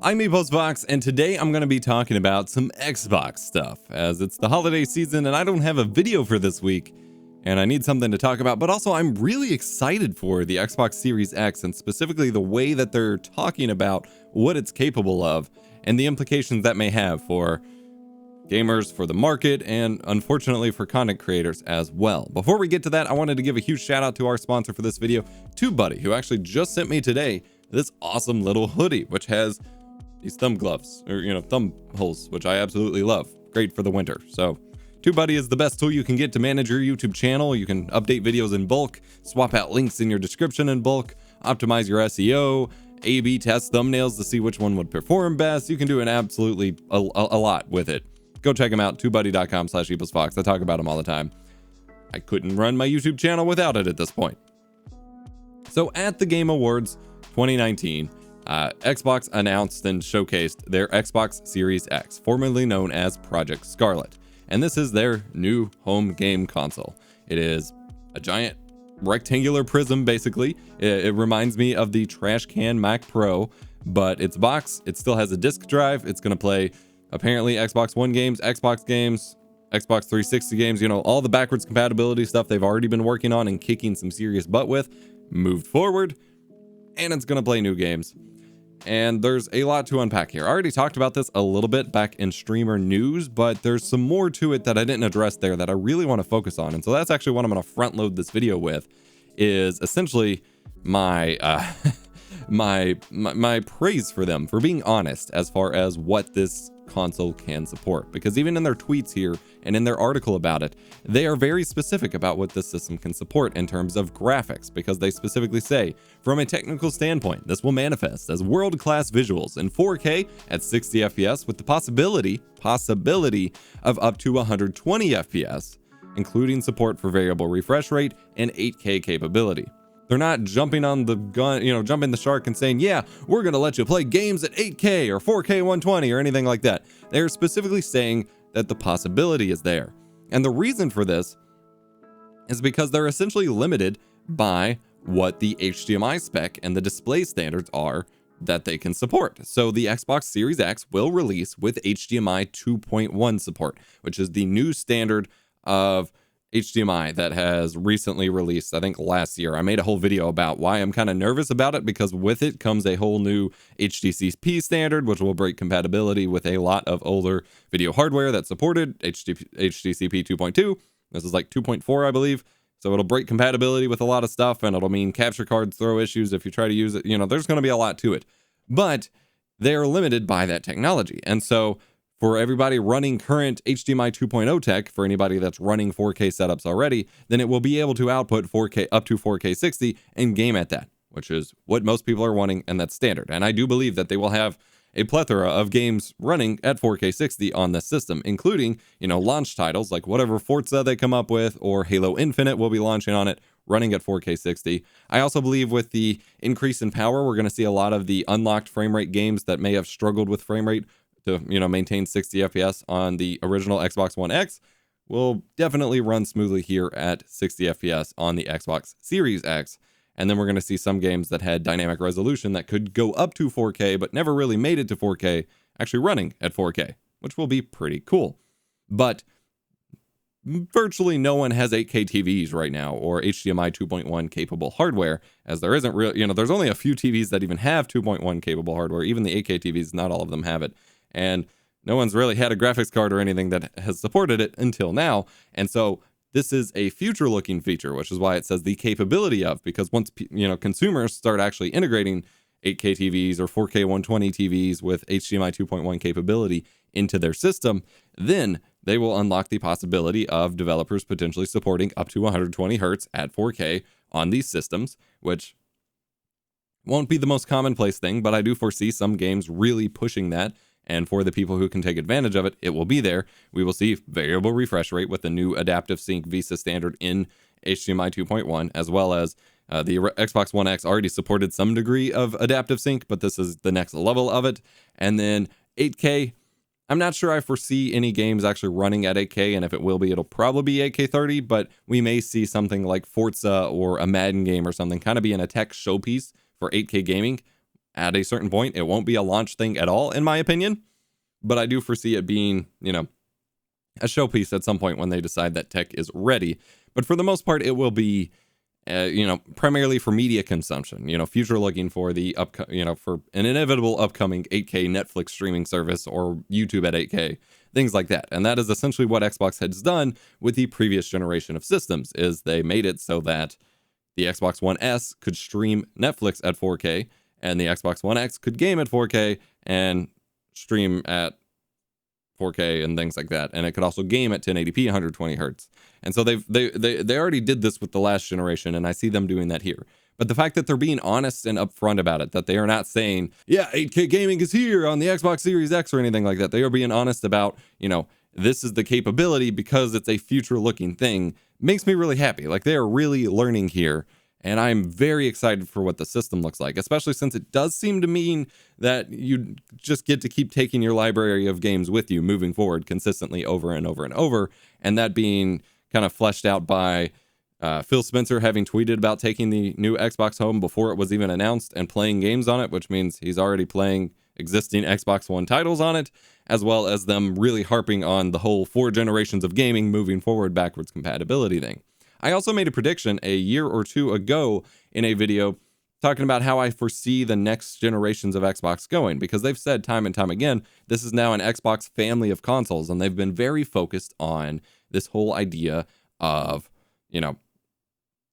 I'm EposVox, and today I'm going to be talking about some Xbox stuff, as it's the holiday season and I don't have a video for this week, and I need something to talk about, but also I'm really excited for the Xbox Series X, and specifically the way that they're talking about what it's capable of, and the implications that may have for gamers, for the market, and unfortunately for content creators as well. Before we get to that, I wanted to give a huge shout out to our sponsor for this video, TubeBuddy, who actually just sent me today this awesome little hoodie, which has these thumb gloves, or thumb holes, which I absolutely love. Great for the winter. So TubeBuddy is the best tool you can get to manage your YouTube channel. You can update videos in bulk, swap out links in your description in bulk, optimize your SEO, A/B test thumbnails to see which one would perform best. You can do an absolutely a lot with it. Go check them out, tubebuddy.com/EposVox. I talk about them all the time. I couldn't run my YouTube channel without it at this point. So at the Game Awards 2019, Xbox announced and showcased their Xbox Series X, formerly known as Project Scarlet. And this is their new home game console. It is a giant rectangular prism, basically. It reminds me of the trash can Mac Pro, but it's a box. It still has a disk drive. It's going to play apparently Xbox One games, Xbox games, Xbox 360 games, all the backwards compatibility stuff they've already been working on and kicking some serious butt with, moved forward, and it's going to play new games. And there's a lot to unpack here. I already talked about this a little bit back in streamer news, but there's some more to it that I didn't address there that I really want to focus on. And so that's actually what I'm going to front load this video with, is essentially my my praise for them for being honest as far as what this console can support, because even in their tweets here and in their article about it, they are very specific about what this system can support in terms of graphics, because they specifically say, from a technical standpoint, this will manifest as world-class visuals in 4K at 60 FPS with the possibility of up to 120 FPS, including support for variable refresh rate and 8K capability. They're not jumping on the gun, jumping the shark and saying, yeah, we're going to let you play games at 8K or 4K 120 or anything like that. They're specifically saying that the possibility is there. And the reason for this is because they're essentially limited by what the HDMI spec and the display standards are that they can support. So the Xbox Series X will release with HDMI 2.1 support, which is the new standard of HDMI that has recently released, I think last year. I made a whole video about why I'm kind of nervous about it, because with it comes a whole new HDCP standard, which will break compatibility with a lot of older video hardware that supported HDCP 2.2. This is like 2.4, I believe. So it'll break compatibility with a lot of stuff, and it'll mean capture cards throw issues if you try to use it. There's going to be a lot to it, but they're limited by that technology. And so for everybody running current HDMI 2.0 tech, for anybody that's running 4K setups already, then it will be able to output 4K up to 4K 60 and game at that, which is what most people are wanting, and that's standard. And I do believe that they will have a plethora of games running at 4K 60 on this system, including, launch titles like whatever Forza they come up with, or Halo Infinite will be launching on it, running at 4K 60. I also believe with the increase in power, we're going to see a lot of the unlocked frame rate games that may have struggled with frame rate to maintain 60 FPS on the original Xbox One X will definitely run smoothly here at 60 FPS on the Xbox Series X. And then we're going to see some games that had dynamic resolution that could go up to 4K but never really made it to 4K actually running at 4K, which will be pretty cool. But virtually no one has 8K TVs right now, or HDMI 2.1 capable hardware, as there isn't real, there's only a few TVs that even have 2.1 capable hardware. Even the 8K TVs, not all of them have it. And no one's really had a graphics card or anything that has supported it until now. And so this is a future looking feature, which is why it says the capability of, because once, consumers start actually integrating 8K TVs or 4K 120 TVs with HDMI 2.1 capability into their system, then they will unlock the possibility of developers potentially supporting up to 120 hertz at 4K on these systems, which won't be the most commonplace thing, but I do foresee some games really pushing that. And for the people who can take advantage of it, it will be there. We will see variable refresh rate with the new adaptive sync VESA standard in HDMI 2.1, as well as the Xbox One X already supported some degree of adaptive sync, but this is the next level of it. And then 8K, I'm not sure I foresee any games actually running at 8K, and if it will be, it'll probably be 8K 30, but we may see something like Forza or a Madden game or something kind of be in a tech showpiece for 8K gaming. at a certain point. It won't be a launch thing at all, in my opinion, but I do foresee it being, you know, a showpiece at some point when they decide that tech is ready. But for the most part, it will be, you know, primarily for media consumption, you know, future looking for the you know, for an inevitable upcoming 8K Netflix streaming service or YouTube at 8K, things like that. And that is essentially what Xbox has done with the previous generation of systems, is they made it so that the Xbox One S could stream Netflix at 4K, and the Xbox One X could game at 4K and stream at 4K and things like that. And it could also game at 1080p 120 hertz. And so they already did this with the last generation, and I see them doing that here. But the fact that they're being honest and upfront about it, that they are not saying, yeah, 8K gaming is here on the Xbox Series X or anything like that. They are being honest about, you know, this is the capability because it's a future looking thing, makes me really happy. Like, they are really learning here. And I'm very excited for what the system looks like, especially since it does seem to mean that you just get to keep taking your library of games with you moving forward consistently over and over and over. And that being kind of fleshed out by Phil Spencer having tweeted about taking the new Xbox home before it was even announced and playing games on it, which means he's already playing existing Xbox One titles on it, as well as them really harping on the whole 4 generations of gaming moving forward backwards compatibility thing. I also made a prediction a year or two ago in a video talking about how I foresee the next generations of Xbox going, because they've said time and time again, this is now an Xbox family of consoles, and they've been very focused on this whole idea of, you know,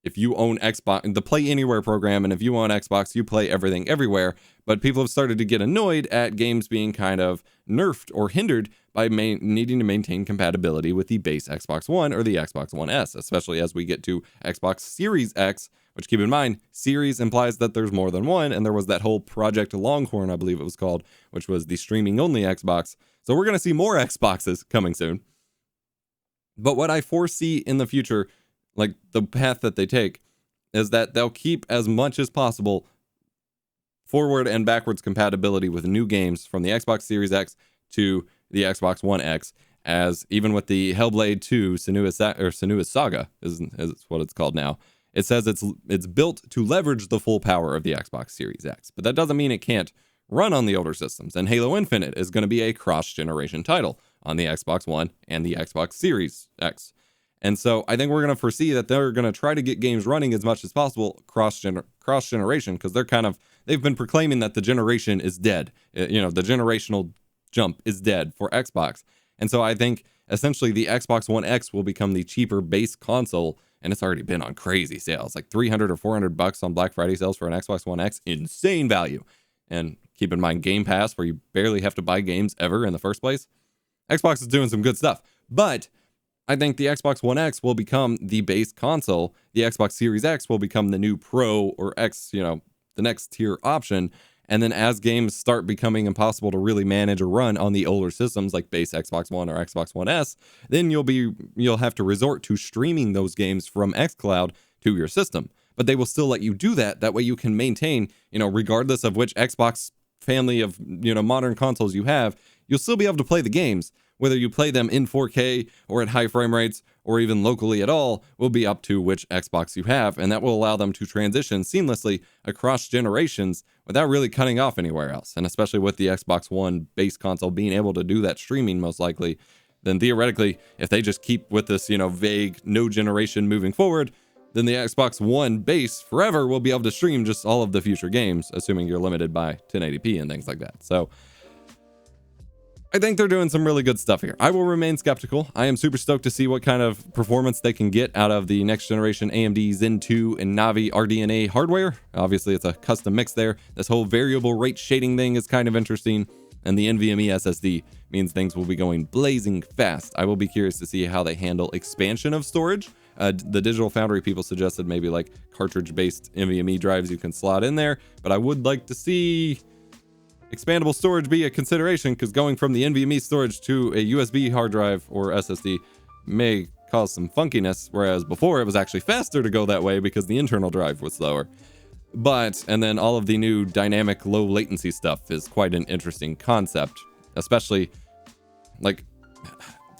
if you own Xbox, the Play Anywhere program, and if you own Xbox, you play everything everywhere. But people have started to get annoyed at games being kind of nerfed or hindered by needing to maintain compatibility with the base Xbox One or the Xbox One S, especially as we get to Xbox Series X, which, keep in mind, series implies that there's more than one, and there was that whole Project Longhorn, I believe it was called, which was the streaming-only Xbox. So we're going to see more Xboxes coming soon. But what I foresee in the future, like the path that they take, is that they'll keep as much as possible forward and backwards compatibility with new games from the Xbox Series X to the Xbox One X, as even with the Hellblade 2 Senua's Saga is what it's called now. It says it's built to leverage the full power of the Xbox Series X, but that doesn't mean it can't run on the older systems. And Halo Infinite is going to be a cross-generation title on the Xbox One and the Xbox Series X. And so I think we're going to foresee that they're going to try to get games running as much as possible cross-generation, because they've been proclaiming that the generation is dead. You know, the generational jump is dead for Xbox. And so I think essentially the Xbox One X will become the cheaper base console, and it's already been on crazy sales, like $300 or $400 on Black Friday sales for an Xbox One X. Insane value. And keep in mind Game Pass, where you barely have to buy games ever in the first place. Xbox is doing some good stuff, but I think the Xbox One X will become the base console. The Xbox Series X will become the new Pro or X, you know, the next tier option. And then as games start becoming impossible to really manage or run on the older systems like base Xbox One or Xbox One S, then you'll have to resort to streaming those games from xCloud to your system. But they will still let you do that. That way you can maintain, you know, regardless of which Xbox family of, you know, modern consoles you have, you'll still be able to play the games. Whether you play them in 4K or at high frame rates or even locally at all will be up to which Xbox you have, and that will allow them to transition seamlessly across generations without really cutting off anywhere else. And especially with the Xbox One base console being able to do that streaming most likely, then theoretically, if they just keep with this, you know, vague no generation moving forward, then the Xbox One base forever will be able to stream just all of the future games, assuming you're limited by 1080p and things like that. So I think they're doing some really good stuff here. I will remain skeptical. I am super stoked to see what kind of performance they can get out of the next generation AMD Zen 2 and Navi RDNA hardware. Obviously, it's a custom mix there. This whole variable rate shading thing is kind of interesting. And the NVMe SSD means things will be going blazing fast. I will be curious to see how they handle expansion of storage. The Digital Foundry people suggested maybe like cartridge-based NVMe drives you can slot in there. But I would like to see expandable storage be a consideration, because going from the NVMe storage to a USB hard drive or SSD may cause some funkiness, whereas before it was actually faster to go that way because the internal drive was slower. And then all of the new dynamic low latency stuff is quite an interesting concept, especially like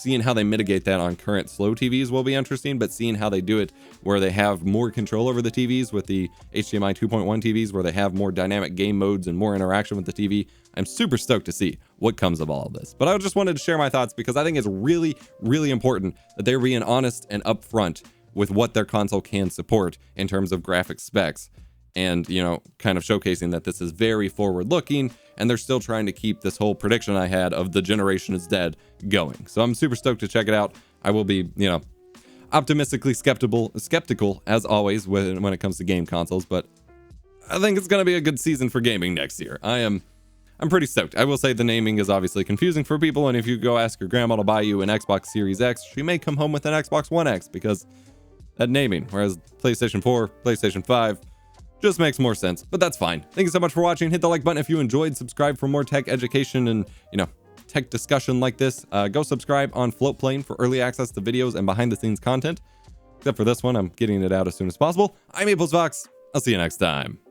seeing how they mitigate that on current slow TVs will be interesting, but seeing how they do it where they have more control over the TVs with the HDMI 2.1 TVs, where they have more dynamic game modes and more interaction with the TV, I'm super stoked to see what comes of all of this. But I just wanted to share my thoughts because I think it's really, really important that they're being honest and upfront with what their console can support in terms of graphics specs, and, you know, kind of showcasing that this is very forward looking and they're still trying to keep this whole prediction I had of the generation is dead going. So I'm super stoked to check it out. I will be, you know, optimistically skeptical as always when it comes to game consoles, but I think it's going to be a good season for gaming next year. I'm pretty stoked. I will say the naming is obviously confusing for people, and if you go ask your grandma to buy you an Xbox Series X, she may come home with an Xbox One X because that naming, whereas PlayStation 4, PlayStation 5 just makes more sense, but that's fine. Thank you so much for watching. Hit the like button if you enjoyed, subscribe for more tech education and, you know, tech discussion like this. Go subscribe on Floatplane for early access to videos and behind the scenes content. Except for this one, I'm getting it out as soon as possible. I'm EposVox. I'll see you next time.